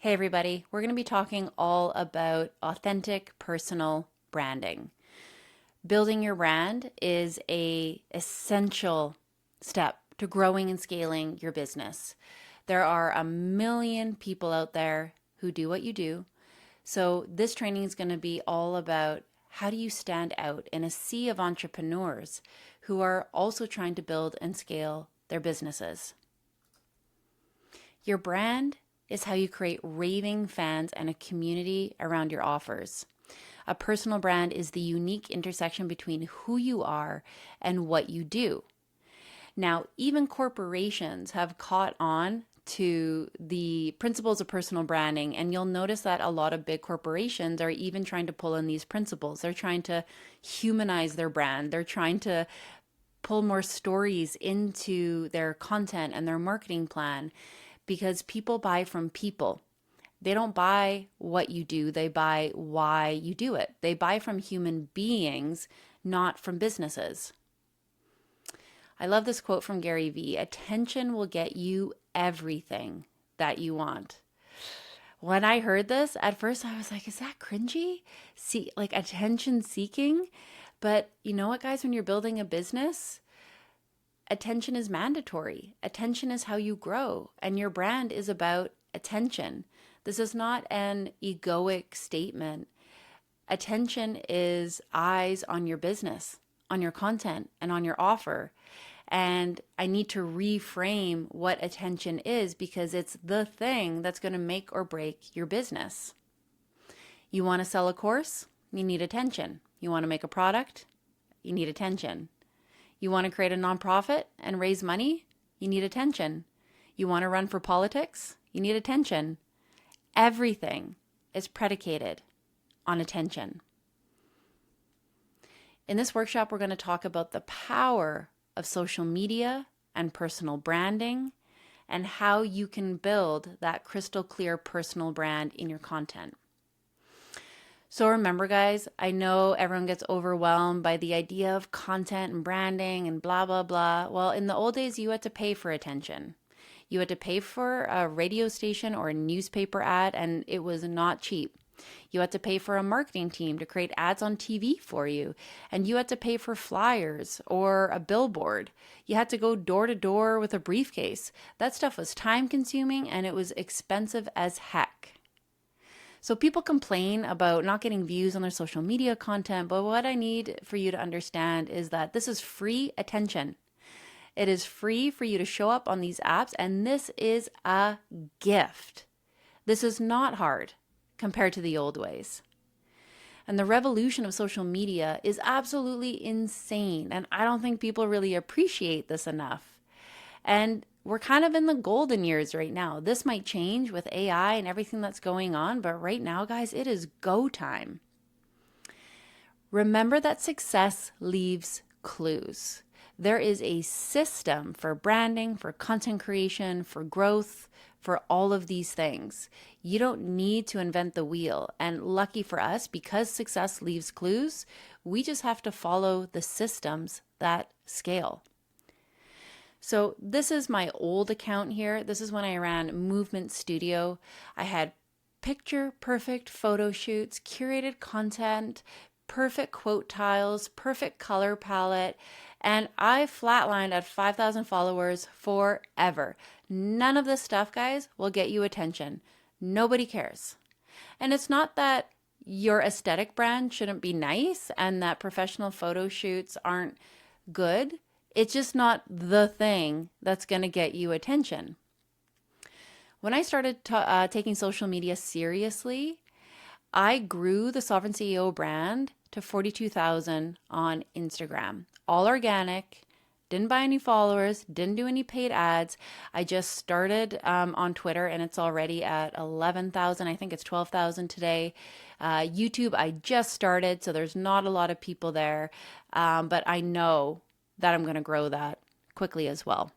Hey everybody, we're going to be talking all about authentic personal branding. Building your brand is a essential step to growing and scaling your business. There are a million people out there who do what you do. So this training is going to be all about how do you stand out in a sea of entrepreneurs who are also trying to build and scale their businesses. Your brand is how you create raving fans and a community around your offers. A personal brand is the unique intersection between who you are and what you do. Now, even corporations have caught on to the principles of personal branding, and you'll notice that a lot of big corporations are even trying to pull in these principles. They're trying to humanize their brand. They're trying to pull more stories into their content and their marketing plan because people buy from people. They don't buy what you do, they buy why you do it. They buy from human beings, not from businesses. I love this quote from Gary Vee: attention will get you everything that you want. When I heard this, at first I was like, is that cringy? See, like attention seeking? But you know what, guys, when you're building a business, attention is mandatory. Attention is how you grow, and your brand is about attention. This is not an egoic statement. Attention is eyes on your business, on your content, and on your offer. And I need to reframe what attention is because it's the thing that's going to make or break your business. You want to sell a course? You need attention. You want to make a product? You need attention. You want to create a nonprofit and raise money? You need attention. You want to run for politics? You need attention. Everything is predicated on attention. In this workshop, we're going to talk about the power of social media and personal branding and how you can build that crystal clear personal brand in your content. So remember, guys, I know everyone gets overwhelmed by the idea of content and branding and blah, blah, blah. Well, in the old days, you had to pay for attention. You had to pay for a radio station or a newspaper ad, and it was not cheap. You had to pay for a marketing team to create ads on TV for you, and you had to pay for flyers or a billboard. You had to go door to door with a briefcase. That stuff was time consuming and it was expensive as heck. So people complain about not getting views on their social media content, but what I need for you to understand is that this is free attention. It is free for you to show up on these apps, and this is a gift. This is not hard compared to the old ways. And the revolution of social media is absolutely insane, and I don't think people really appreciate this enough. And we're kind of in the golden years right now. This might change with AI and everything that's going on, but right now, guys, it is go time. Remember that success leaves clues. There is a system for branding, for content creation, for growth, for all of these things. You don't need to invent the wheel. And lucky for us, because success leaves clues, we just have to follow the systems that scale. So this is my old account here. This is when I ran Movement Studio. I had picture perfect photo shoots, curated content, perfect quote tiles, perfect color palette, and I flatlined at 5,000 followers forever. None of this stuff, guys, will get you attention. Nobody cares. And it's not that your aesthetic brand shouldn't be nice and that professional photo shoots aren't good. It's just not the thing that's going to get you attention. When I started taking social media seriously, I grew the Sovereign CEO brand to 42,000 on Instagram. All organic, didn't buy any followers, didn't do any paid ads. I just started on Twitter and it's already at 11,000. I think it's 12,000 today. YouTube, I just started, so there's not a lot of people there. But I know that I'm going to grow that quickly as well.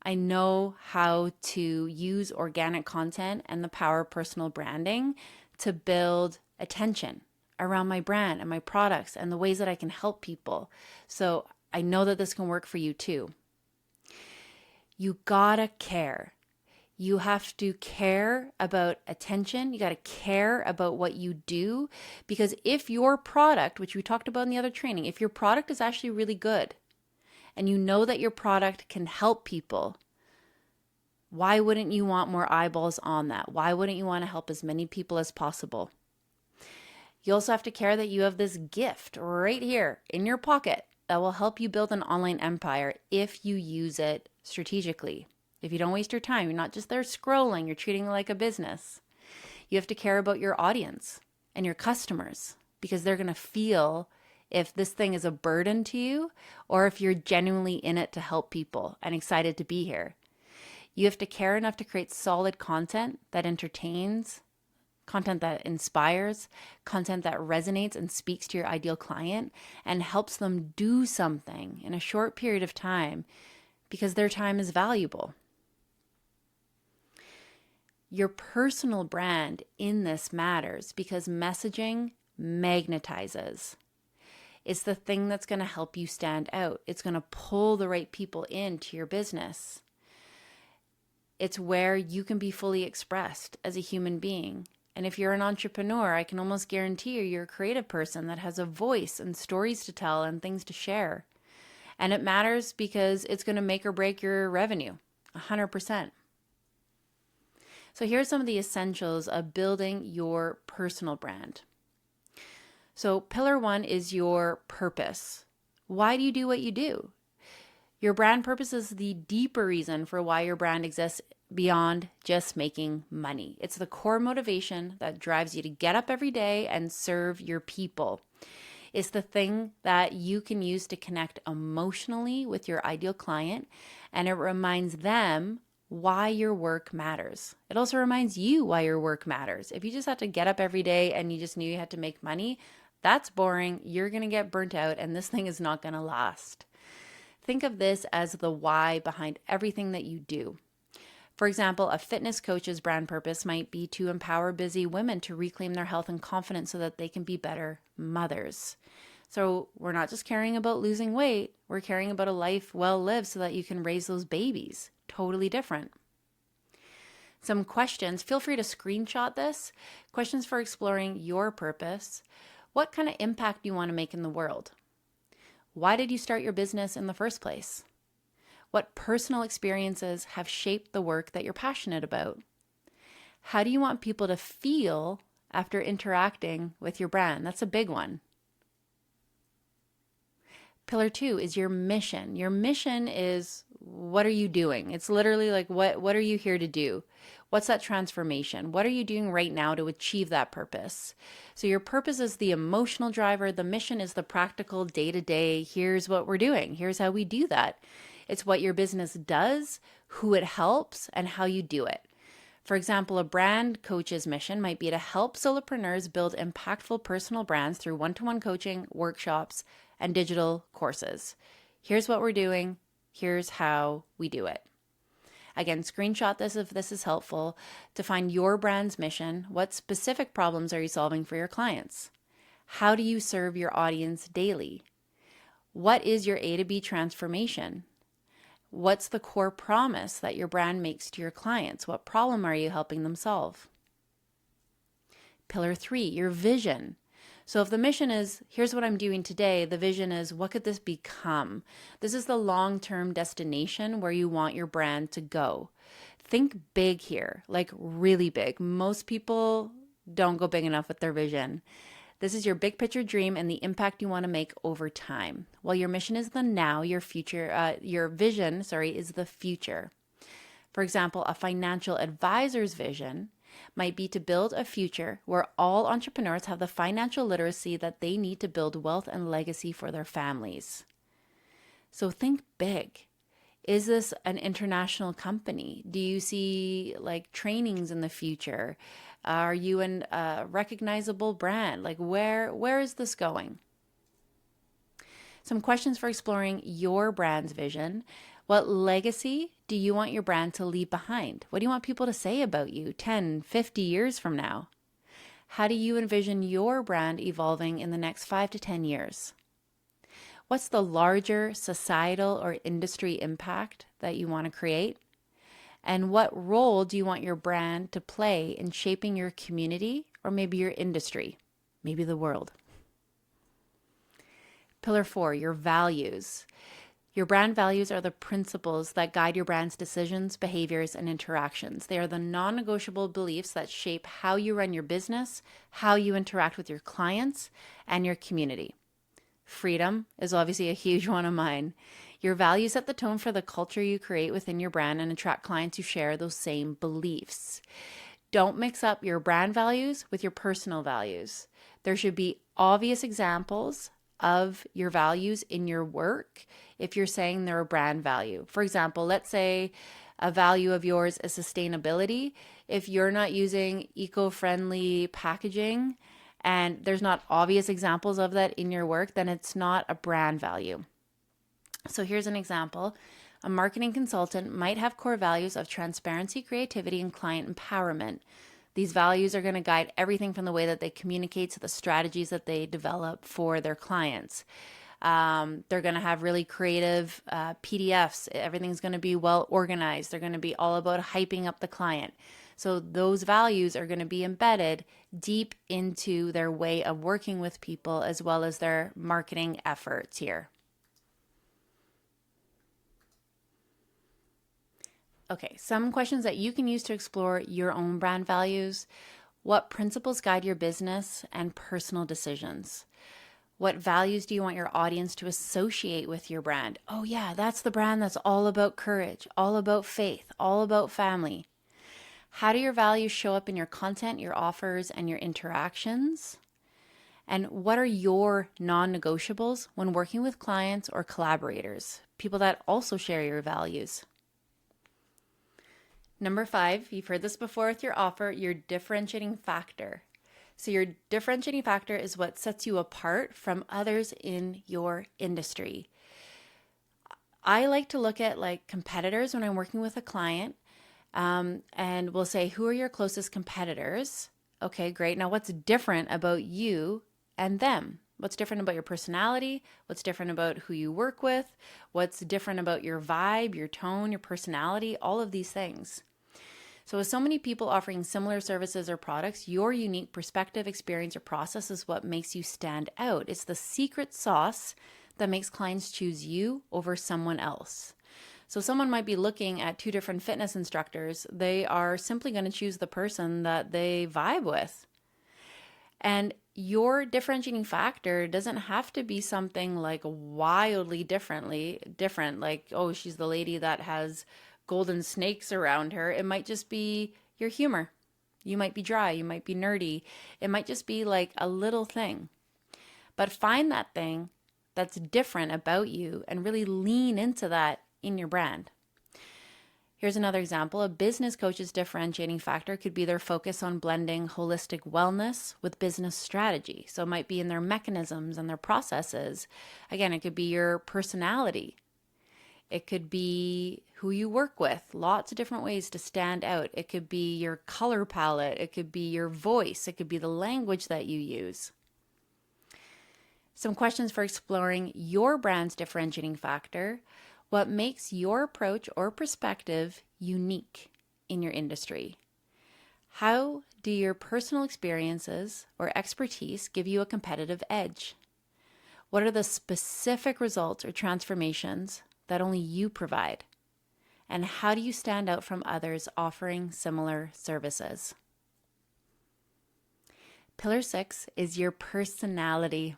I know how to use organic content and the power of personal branding to build attention around my brand and my products and the ways that I can help people. So I know that this can work for you too. You gotta care. You have to care about attention. You got to care about what you do, because if your product, which we talked about in the other training, if your product is actually really good and you know that your product can help people, why wouldn't you want more eyeballs on that? Why wouldn't you want to help as many people as possible? You also have to care that you have this gift right here in your pocket that will help you build an online empire if you use it strategically. If you don't waste your time, you're not just there scrolling, you're treating it like a business. You have to care about your audience and your customers, because they're going to feel if this thing is a burden to you or if you're genuinely in it to help people and excited to be here. You have to care enough to create solid content that entertains, content that inspires, content that resonates and speaks to your ideal client and helps them do something in a short period of time, because their time is valuable. Your personal brand in this matters because messaging magnetizes. It's the thing that's going to help you stand out. It's going to pull the right people into your business. It's where you can be fully expressed as a human being. And if you're an entrepreneur, I can almost guarantee you're a creative person that has a voice and stories to tell and things to share. And it matters because it's going to make or break your revenue, 100%. So here's some of the essentials of building your personal brand. So pillar 1 is your purpose. Why do you do what you do? Your brand purpose is the deeper reason for why your brand exists beyond just making money. It's the core motivation that drives you to get up every day and serve your people. It's the thing that you can use to connect emotionally with your ideal client, and it reminds them why your work matters. It also reminds you why your work matters. If you just had to get up every day and you just knew you had to make money, that's boring. You're going to get burnt out, and this thing is not going to last. Think of this as the why behind everything that you do. For example, a fitness coach's brand purpose might be to empower busy women to reclaim their health and confidence so that they can be better mothers. So we're not just caring about losing weight, we're caring about a life well lived so that you can raise those babies. Totally different. Some questions, feel free to screenshot this. Questions for exploring your purpose. What kind of impact do you want to make in the world? Why did you start your business in the first place? What personal experiences have shaped the work that you're passionate about? How do you want people to feel after interacting with your brand? That's a big one. Pillar 2 is your mission. Your mission is, what are you doing? It's literally like, what are you here to do? What's that transformation? What are you doing right now to achieve that purpose? So your purpose is the emotional driver. The mission is the practical day-to-day. Here's what we're doing. Here's how we do that. It's what your business does, who it helps, and how you do it. For example, a brand coach's mission might be to help solopreneurs build impactful personal brands through one-to-one coaching, workshops, and digital courses. Here's what we're doing. Here's how we do it. Again, screenshot this if this is helpful to find your brand's mission. What specific problems are you solving for your clients? How do you serve your audience daily? What is your A to B transformation? What's the core promise that your brand makes to your clients? What problem are you helping them solve? Pillar 3, your vision. So if the mission is, here's what I'm doing today, the vision is, what could this become? This is the long-term destination where you want your brand to go. Think big here, like really big. Most people don't go big enough with their vision. This is your big picture dream and the impact you want to make over time. While your mission is the now, your vision is the future. For example, a financial advisor's vision might be to build a future where all entrepreneurs have the financial literacy that they need to build wealth and legacy for their families. So think big. Is this an international company? Do you see like trainings in the future? Are you a recognizable brand? Like where is this going? Some questions for exploring your brand's vision. What legacy do you want your brand to leave behind? What do you want people to say about you 10, 50 years from now? How do you envision your brand evolving in the next 5 to 10 years? What's the larger societal or industry impact that you want to create? And what role do you want your brand to play in shaping your community or maybe your industry, maybe the world? Pillar 4, your values. Your brand values are the principles that guide your brand's decisions, behaviors, and interactions. They are the non-negotiable beliefs that shape how you run your business, how you interact with your clients, and your community. Freedom is obviously a huge one of mine. Your values set the tone for the culture you create within your brand and attract clients who share those same beliefs. Don't mix up your brand values with your personal values. There should be obvious examples of your values in your work if you're saying they're a brand value. For example, let's say a value of yours is sustainability. If you're not using eco-friendly packaging and there's not obvious examples of that in your work, then it's not a brand value. So here's an example. A marketing consultant might have core values of transparency, creativity, and client empowerment. These values are going to guide everything from the way that they communicate to the strategies that they develop for their clients. They're going to have really creative PDFs. Everything's going to be well organized. They're going to be all about hyping up the client. So those values are going to be embedded deep into their way of working with people as well as their marketing efforts here. Okay, some questions that you can use to explore your own brand values. What principles guide your business and personal decisions? What values do you want your audience to associate with your brand? Oh yeah, that's the brand that's all about courage, all about faith, all about family. How do your values show up in your content, your offers, and your interactions? And what are your non-negotiables when working with clients or collaborators, people that also share your values? Number 5, you've heard this before with your offer, your differentiating factor. So your differentiating factor is what sets you apart from others in your industry. I like to look at like competitors when I'm working with a client, and we'll say, who are your closest competitors? Okay, great. Now what's different about you and them? What's different about your personality? What's different about who you work with? What's different about your vibe, your tone, your personality? All of these things. So with so many people offering similar services or products, your unique perspective, experience, or process is what makes you stand out. It's the secret sauce that makes clients choose you over someone else. So someone might be looking at 2 different fitness instructors. They are simply going to choose the person that they vibe with. And your differentiating factor doesn't have to be something like wildly different, like, oh, she's the lady that has golden snakes around her. It might just be your humor. You might be dry, you might be nerdy. It might just be like a little thing. But find that thing that's different about you and really lean into that in your brand. Here's another example. A business coach's differentiating factor could be their focus on blending holistic wellness with business strategy. So it might be in their mechanisms and their processes. Again, it could be your personality. It could be who you work with, lots of different ways to stand out. It could be your color palette. It could be your voice. It could be the language that you use. Some questions for exploring your brand's differentiating factor. What makes your approach or perspective unique in your industry? How do your personal experiences or expertise give you a competitive edge? What are the specific results or transformations that only you provide? And how do you stand out from others offering similar services? Pillar 6 is your personality.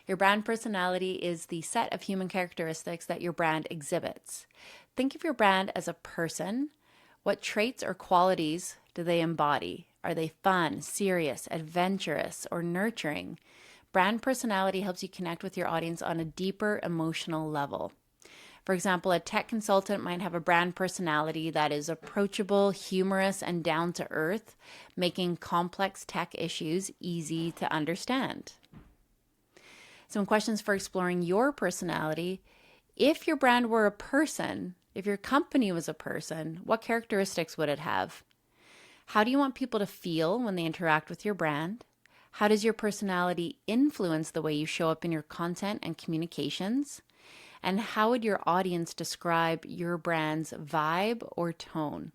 Your brand personality is the set of human characteristics that your brand exhibits. Think of your brand as a person. What traits or qualities do they embody? Are they fun, serious, adventurous, or nurturing? Brand personality helps you connect with your audience on a deeper emotional level. For example, a tech consultant might have a brand personality that is approachable, humorous, and down to earth, making complex tech issues easy to understand. Some questions for exploring your personality. If your brand were a person, if your company was a person, what characteristics would it have? How do you want people to feel when they interact with your brand? How does your personality influence the way you show up in your content and communications? And how would your audience describe your brand's vibe or tone?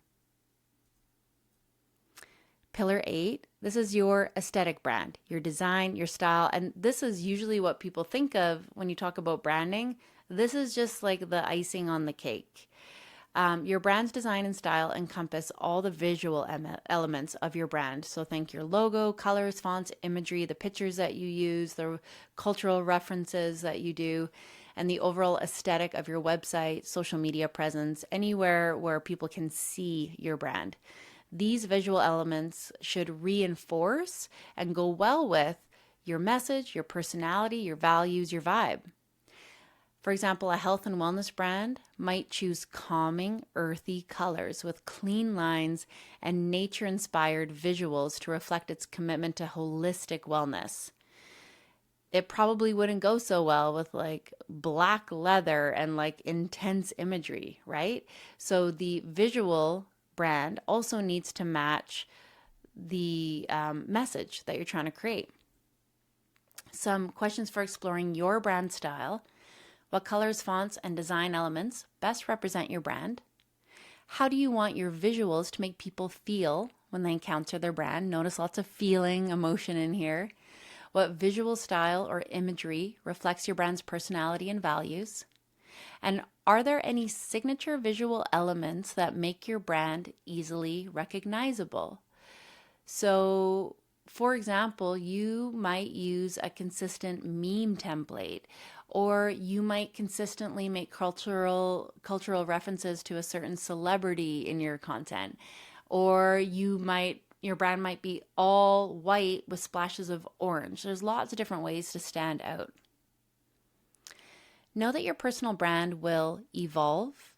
Pillar 8, this is your aesthetic brand, your design, your style, and this is usually what people think of when you talk about branding. This is just like the icing on the cake. Your brand's design and style encompass all the visual elements of your brand. So think your logo, colors, fonts, imagery, the pictures that you use, the cultural references that you do, and the overall aesthetic of your website, social media presence, anywhere where people can see your brand. These visual elements should reinforce and go well with your message, your personality, your values, your vibe. For example, a health and wellness brand might choose calming, earthy colors with clean lines and nature-inspired visuals to reflect its commitment to holistic wellness. It probably wouldn't go so well with like black leather and like intense imagery, right? So the visual brand also needs to match the message that you're trying to create. Some questions for exploring your brand style. What colors, fonts, and design elements best represent your brand? How do you want your visuals to make people feel when they encounter their brand? Notice lots of feeling, emotion in here. What visual style or imagery reflects your brand's personality and values? And are there any signature visual elements that make your brand easily recognizable? So, for example, you might use a consistent meme template, or you might consistently make cultural references to a certain celebrity in your content, or your brand might be all white with splashes of orange. There's lots of different ways to stand out. Know that your personal brand will evolve,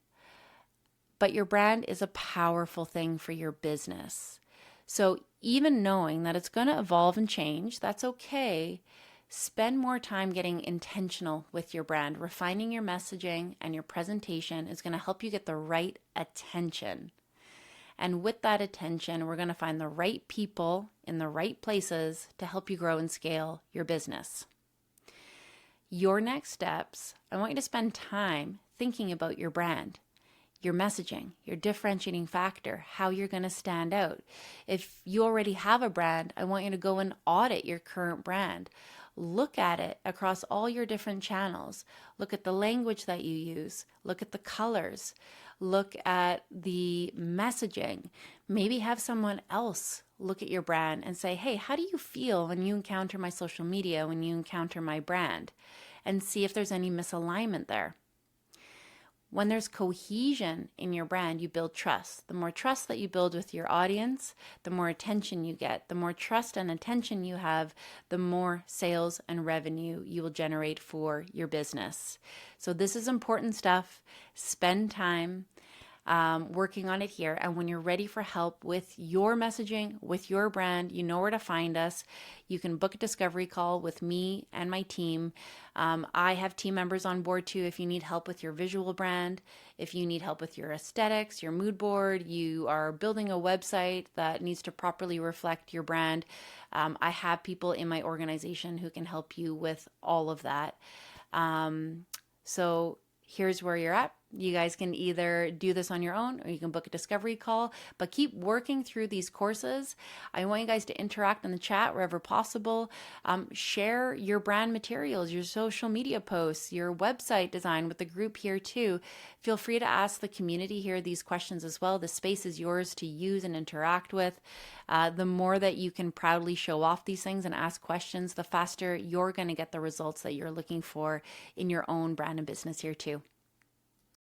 but your brand is a powerful thing for your business. So even knowing that it's going to evolve and change, that's okay. Spend more time getting intentional with your brand. Refining your messaging and your presentation is going to help you get the right attention. And with that attention, we're going to find the right people in the right places to help you grow and scale your business. Your next steps, I want you to spend time thinking about your brand, your messaging, your differentiating factor, how you're going to stand out. If you already have a brand, I want you to go and audit your current brand. Look at it across all your different channels. Look at the language that you use. Look at the colors. Look at the messaging. Maybe have someone else look at your brand and say, hey, how do you feel when you encounter my social media, when you encounter my brand? And see if there's any misalignment there. When there's cohesion in your brand, you build trust. The more trust that you build with your audience, the more attention you get. The more trust and attention you have, the more sales and revenue you will generate for your business. So this is important stuff. Spend time working on it here. And when you're ready for help with your messaging, with your brand, you know where to find us. You can book a discovery call with me and my team. I have team members on board too if you need help with your visual brand, if you need help with your aesthetics, your mood board, you are building a website that needs to properly reflect your brand. I have people in my organization who can help you with all of that. So here's where you're at. You guys can either do this on your own or you can book a discovery call, but keep working through these courses. I want you guys to interact in the chat wherever possible. Share your brand materials, your social media posts, your website design with the group here too. Feel free to ask the community here these questions as well. The space is yours to use and interact with. The more that you can proudly show off these things and ask questions, the faster you're going to get the results that you're looking for in your own brand and business here too.